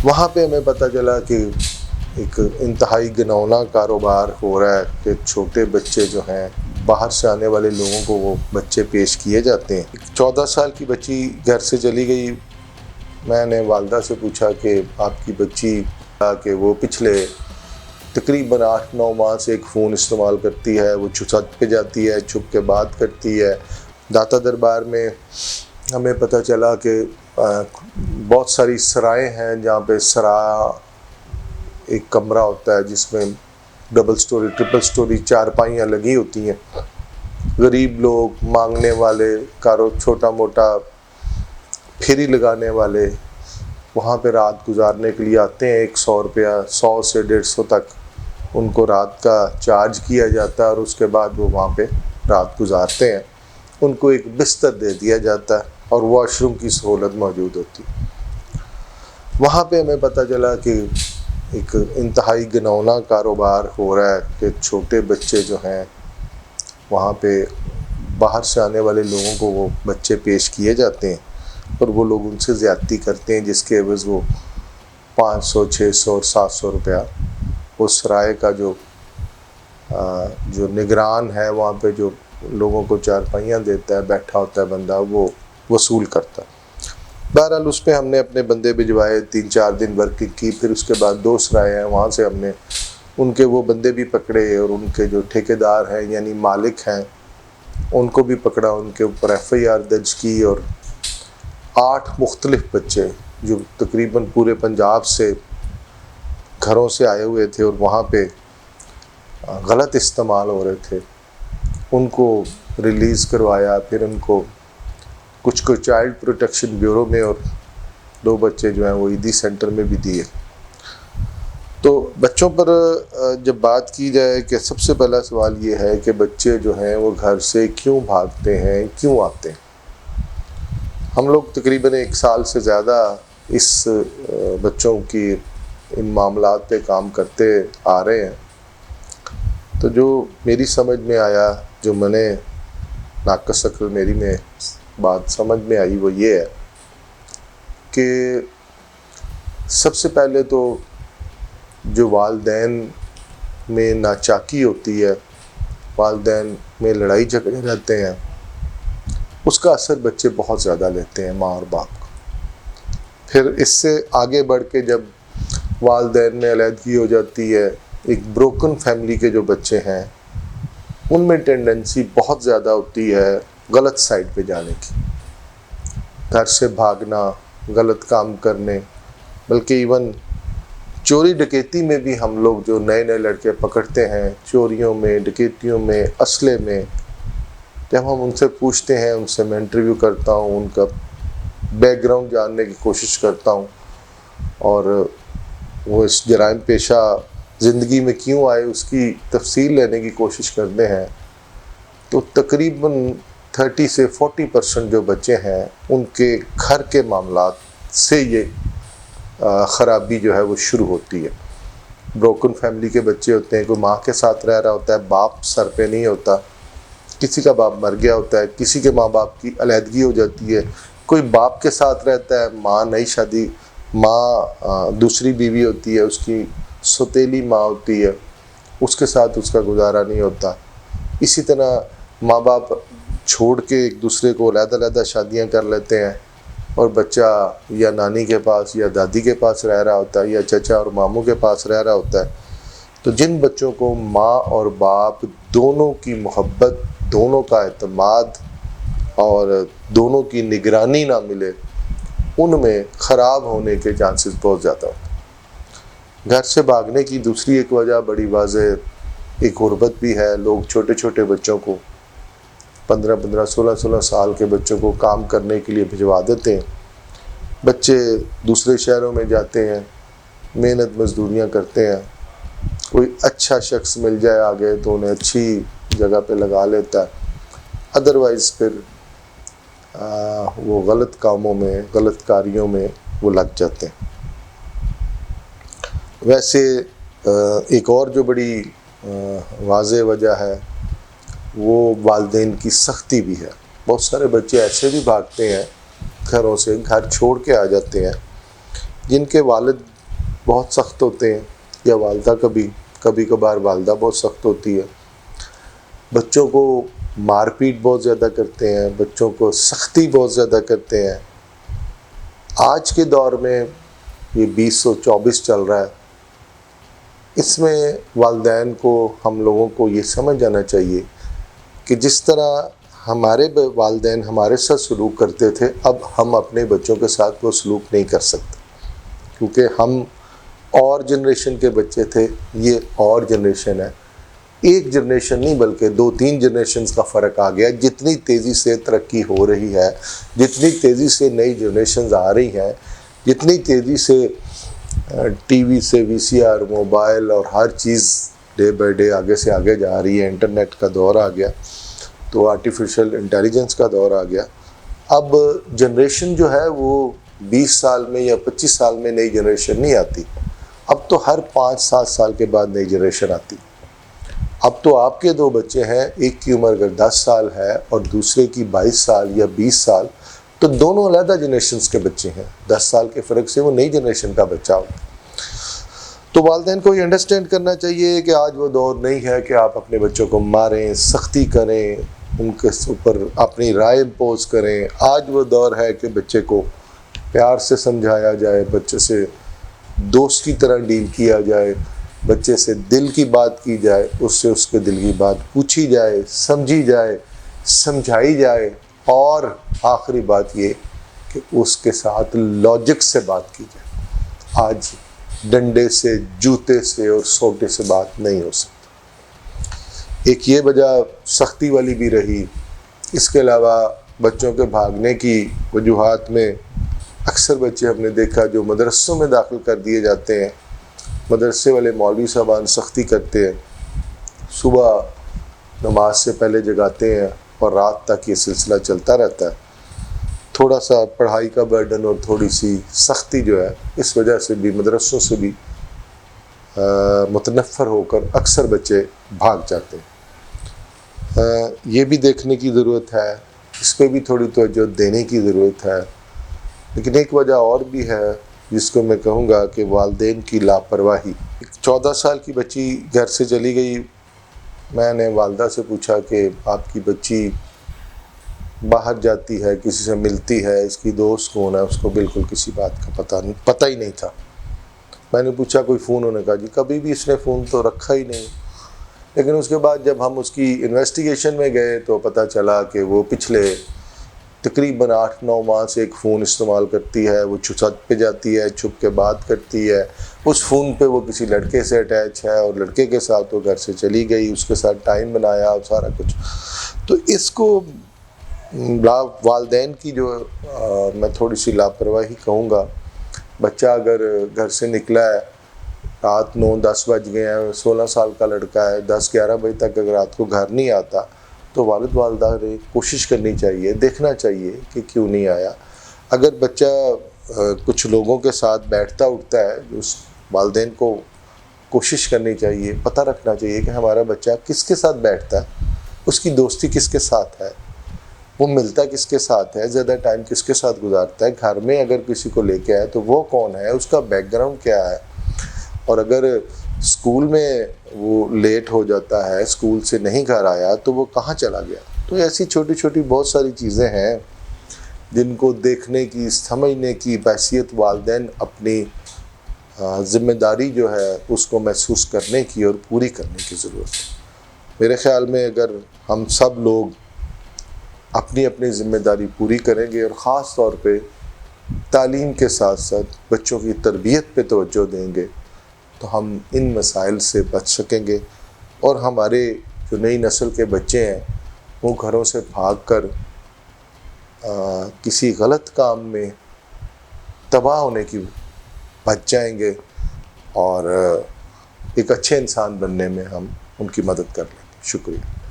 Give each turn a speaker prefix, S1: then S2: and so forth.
S1: وہاں پہ ہمیں پتہ چلا کہ ایک انتہائی گھناؤنا کاروبار ہو رہا ہے کہ چھوٹے بچے جو ہیں باہر سے آنے والے لوگوں کو وہ بچے پیش کیے جاتے ہیں۔ 14 سال کی بچی گھر سے چلی گئی، میں نے والدہ سے پوچھا کہ آپ کی بچی کہ وہ پچھلے تقریباً 8-9 ماہ سے ایک فون استعمال کرتی ہے، وہ چھت پہ جاتی ہے، چھپ کے بات کرتی ہے۔ داتا دربار میں ہمیں پتہ چلا کہ بہت ساری سرائیں ہیں جہاں پہ سرا ایک کمرہ ہوتا ہے جس میں ڈبل سٹوری ٹرپل سٹوری چارپائیاں لگی ہوتی ہیں۔ غریب لوگ، مانگنے والے، چھوٹا موٹا پھیری لگانے والے وہاں پہ رات گزارنے کے لیے آتے ہیں۔ 100 روپیہ، 100 سے 150 تک ان کو رات کا چارج کیا جاتا ہے اور اس کے بعد وہ وہاں پہ رات گزارتے ہیں۔ ان کو ایک بستر دے دیا جاتا ہے اور واش روم کی سہولت موجود ہوتی ہے۔ وہاں پہ ہمیں پتہ چلا کہ ایک انتہائی گھناؤنا کاروبار ہو رہا ہے کہ چھوٹے بچے جو ہیں وہاں پہ باہر سے آنے والے لوگوں کو وہ بچے پیش کیے جاتے ہیں اور وہ لوگ ان سے زیادتی کرتے ہیں، جس کے عوض وہ 500، 600 اور 700 روپیہ اس سرائے کا جو نگران ہے وہاں پہ جو لوگوں کو چارپائیاں دیتا ہے، بیٹھا ہوتا ہے بندہ، وہ وصول کرتا ہے۔ بہرحال اس پہ ہم نے اپنے بندے بھجوائے، 3-4 دن ورکنگ کی، پھر اس کے بعد 2 سرائے ہیں وہاں سے ہم نے ان کے وہ بندے بھی پکڑے اور ان کے جو ٹھیکیدار ہیں یعنی مالک ہیں ان کو بھی پکڑا، ان کے اوپر FIR درج کی، اور 8 مختلف بچے جو تقریباً پورے پنجاب سے گھروں سے آئے ہوئے تھے اور وہاں پہ غلط استعمال ہو رہے تھے، ان کو ریلیز کروایا۔ پھر ان کو کچھ کو چائلڈ پروٹیکشن بیورو میں اور 2 بچے جو ہیں وہ عیدی سینٹر میں بھی دیے۔ تو بچوں پر جب بات کی جائے کہ سب سے پہلا سوال یہ ہے کہ بچے جو ہیں وہ گھر سے کیوں بھاگتے ہیں، کیوں آتے ہیں۔ ہم لوگ تقریباً 1 سال سے زیادہ اس بچوں کی ان معاملات پہ کام کرتے آ رہے ہیں۔ تو جو میری سمجھ میں آیا، جو میں نے ناقص عقل میری میں بات سمجھ میں آئی، وہ یہ ہے کہ سب سے پہلے تو جو والدین میں ناچاکی ہوتی ہے، والدین میں لڑائی جھگڑے رہتے ہیں، اس کا اثر بچے بہت زیادہ لیتے ہیں ماں اور باپ کو۔ پھر اس سے آگے بڑھ کے جب والدین میں علیحدگی ہو جاتی ہے، ایک بروکن فیملی کے جو بچے ہیں ان میں ٹینڈنسی بہت زیادہ ہوتی ہے غلط سائڈ پہ جانے کی، گھر سے بھاگنا، غلط کام کرنے، بلکہ ایون چوری ڈکیتی میں بھی ہم لوگ جو نئے نئے لڑکے پکڑتے ہیں، چوریوں میں، ڈکیتیوں میں، اسلحے میں، جب ہم ان سے پوچھتے ہیں، ان سے میں انٹرویو کرتا ہوں، ان کا بیک گراؤنڈ جاننے کی کوشش کرتا ہوں اور وہ اس جرائم پیشہ زندگی میں کیوں آئے اس کی تفصیل لینے کی کوشش کرتے ہیں، تو تقریباً 30 سے 40% جو بچے ہیں ان کے گھر کے معاملات سے یہ خرابی جو ہے وہ شروع ہوتی ہے۔ بروکن فیملی کے بچے ہوتے ہیں، کوئی ماں کے ساتھ رہ رہا ہوتا ہے، باپ سر پہ نہیں ہوتا، کسی کا باپ مر گیا ہوتا ہے، کسی کے ماں باپ کی علیحدگی ہو جاتی ہے، کوئی باپ کے ساتھ رہتا ہے، ماں نئی شادی، ماں دوسری بیوی ہوتی ہے، اس کی سوتیلی ماں ہوتی ہے، اس کے ساتھ اس کا گزارا نہیں ہوتا۔ اسی طرح ماں باپ چھوڑ کے ایک دوسرے کو علیحدہ علیحدہ شادیاں کر لیتے ہیں اور بچہ یا نانی کے پاس یا دادی کے پاس رہ رہا ہوتا ہے یا چچا اور ماموں کے پاس رہ رہا ہوتا ہے۔ تو جن بچوں کو ماں اور باپ دونوں کی محبت، دونوں کا اعتماد اور دونوں کی نگرانی نہ ملے، ان میں خراب ہونے کے چانسز بہت زیادہ ہوتے ہیں۔ گھر سے بھاگنے کی دوسری ایک وجہ بڑی واضح ایک غربت بھی ہے۔ لوگ چھوٹے چھوٹے بچوں کو 15-15، 16-16 سال کے بچوں کو کام کرنے کے لیے بھجوا دیتے ہیں۔ بچے دوسرے شہروں میں جاتے ہیں، محنت مزدوریاں کرتے ہیں، کوئی اچھا شخص مل جائے آگے تو انہیں اچھی جگہ پہ لگا لیتا ہے، ادروائز پھر وہ غلط کاموں میں، غلط کاریوں میں وہ لگ جاتے ہیں۔ ویسے ایک اور جو بڑی واضح وجہ ہے وہ والدین کی سختی بھی ہے۔ بہت سارے بچے ایسے بھی بھاگتے ہیں گھروں سے، گھر چھوڑ کے آ جاتے ہیں جن کے والد بہت سخت ہوتے ہیں یا والدہ کبھی کبھار والدہ بہت سخت ہوتی ہے، بچوں کو مار پیٹ بہت زیادہ کرتے ہیں، بچوں کو سختی بہت زیادہ کرتے ہیں. آج کے دور میں یہ 2024 چل رہا ہے، اس میں والدین کو، ہم لوگوں کو یہ سمجھ جانا چاہیے کہ جس طرح ہمارے والدین ہمارے ساتھ سلوک کرتے تھے، اب ہم اپنے بچوں کے ساتھ وہ سلوک نہیں کر سکتے، کیونکہ ہم اور جنریشن کے بچے تھے، یہ اور جنریشن ہے. ایک جنریشن نہیں بلکہ 2-3 جنریشنز کا فرق آ گیا. جتنی تیزی سے ترقی ہو رہی ہے، جتنی تیزی سے نئی جنریشنز آ رہی ہیں، جتنی تیزی سے ٹی وی سے VCR، موبائل اور ہر چیز ڈے بائی ڈے آگے سے آگے جا رہی ہے، انٹرنیٹ کا دور آ گیا، تو آرٹیفیشل انٹیلیجنس کا دور آ گیا. اب جنریشن جو ہے وہ 20 سال میں یا 25 سال میں نئی جنریشن نہیں آتی، اب تو ہر 5-7 سال کے بعد نئی جنریشن آتی. اب تو آپ کے 2 بچے ہیں، ایک کی عمر اگر 10 سال ہے اور دوسرے کی 22 سال یا 20 سال، تو دونوں علیحدہ جنریشنز کے بچے ہیں. 10 سال کے فرق سے وہ نئی جنریشن کا بچہ ہوتا. تو والدین کو یہ انڈرسٹینڈ کرنا چاہیے کہ آج وہ دور نہیں ہے کہ آپ اپنے بچوں کو ماریں، سختی کریں، ان کے اوپر اپنی رائے امپوز کریں. آج وہ دور ہے کہ بچے کو پیار سے سمجھایا جائے، بچے سے دوست کی طرح ڈیل کیا جائے، بچے سے دل کی بات کی جائے، اس کے دل کی بات پوچھی جائے، سمجھی جائے، سمجھائی جائے، اور آخری بات یہ کہ اس کے ساتھ لاجک سے بات کی جائے. آج ڈنڈے سے، جوتے سے اور سوٹے سے بات نہیں ہو سکتی. ایک یہ وجہ سختی والی بھی رہی. اس کے علاوہ بچوں کے بھاگنے کی وجوہات میں اکثر بچے ہم نے دیکھا جو مدرسوں میں داخل کر دیے جاتے ہیں، مدرسے والے مولوی صاحبان سختی کرتے ہیں، صبح نماز سے پہلے جگاتے ہیں اور رات تک یہ سلسلہ چلتا رہتا ہے. تھوڑا سا پڑھائی کا برڈن اور تھوڑی سی سختی جو ہے، اس وجہ سے بھی مدرسوں سے بھی متنفر ہو کر اکثر بچے بھاگ جاتے ہیں. یہ بھی دیکھنے کی ضرورت ہے، اس پہ بھی تھوڑی توجہ دینے کی ضرورت ہے. لیکن ایک وجہ اور بھی ہے جس کو میں کہوں گا کہ والدین کی لاپرواہی. 14 سال کی بچی گھر سے چلی گئی. میں نے والدہ سے پوچھا کہ آپ کی بچی باہر جاتی ہے، کسی سے ملتی ہے، اس کی دوست کون ہے؟ اس کو بالکل کسی بات کا پتہ ہی نہیں تھا. میں نے پوچھا کوئی فون؟ انہوں نے کہا جی کبھی بھی اس نے فون تو رکھا ہی نہیں. لیکن اس کے بعد جب ہم اس کی انویسٹیگیشن میں گئے تو پتہ چلا کہ وہ پچھلے تقریباً 8-9 ماہ سے ایک فون استعمال کرتی ہے. وہ چھت پہ جاتی ہے، چھپ کے بات کرتی ہے. اس فون پہ وہ کسی لڑکے سے اٹیچ ہے اور لڑکے کے ساتھ وہ گھر سے چلی گئی، اس کے ساتھ ٹائم بنایا اور سارا کچھ. تو اس کو والدین کی جو میں تھوڑی سی لاپرواہی کہوں گا. بچہ اگر گھر سے نکلا ہے، رات 9-10 بج گئے ہیں، 16 سال کا لڑکا ہے، 10-11 بجے تک اگر رات کو گھر نہیں آتا تو والد والدہ نے کوشش کرنی چاہیے، دیکھنا چاہیے کہ کیوں نہیں آیا. اگر بچہ کچھ لوگوں کے ساتھ بیٹھتا اٹھتا ہے، اس والدین کو کوشش کرنی چاہیے، پتہ رکھنا چاہیے کہ ہمارا بچہ کس کے ساتھ بیٹھتا ہے، اس کی دوستی کس کے ساتھ ہے، وہ ملتا کس کے ساتھ ہے، زیادہ ٹائم کس کے ساتھ گزارتا ہے. گھر میں اگر کسی کو لے کے آئے تو وہ کون ہے، اس کا بیک گراؤنڈ کیا ہے. اور اگر اسکول میں وہ لیٹ ہو جاتا ہے، اسکول سے نہیں گھر آیا، تو وہ کہاں چلا گیا. تو ایسی چھوٹی چھوٹی بہت ساری چیزیں ہیں جن کو دیکھنے کی، سمجھنے کی بحیثیت والدین اپنی ذمہ داری جو ہے اس کو محسوس کرنے کی اور پوری کرنے کی ضرورت ہے. میرے خیال میں اگر ہم سب لوگ اپنی اپنی ذمہ داری پوری کریں گے اور خاص طور پہ تعلیم کے ساتھ ساتھ بچوں کی تربیت پہ توجہ دیں گے تو ہم ان مسائل سے بچ سکیں گے، اور ہمارے جو نئی نسل کے بچے ہیں وہ گھروں سے بھاگ کر کسی غلط کام میں تباہ ہونے کی بچ جائیں گے، اور ایک اچھے انسان بننے میں ہم ان کی مدد کر لیں گے. شکریہ.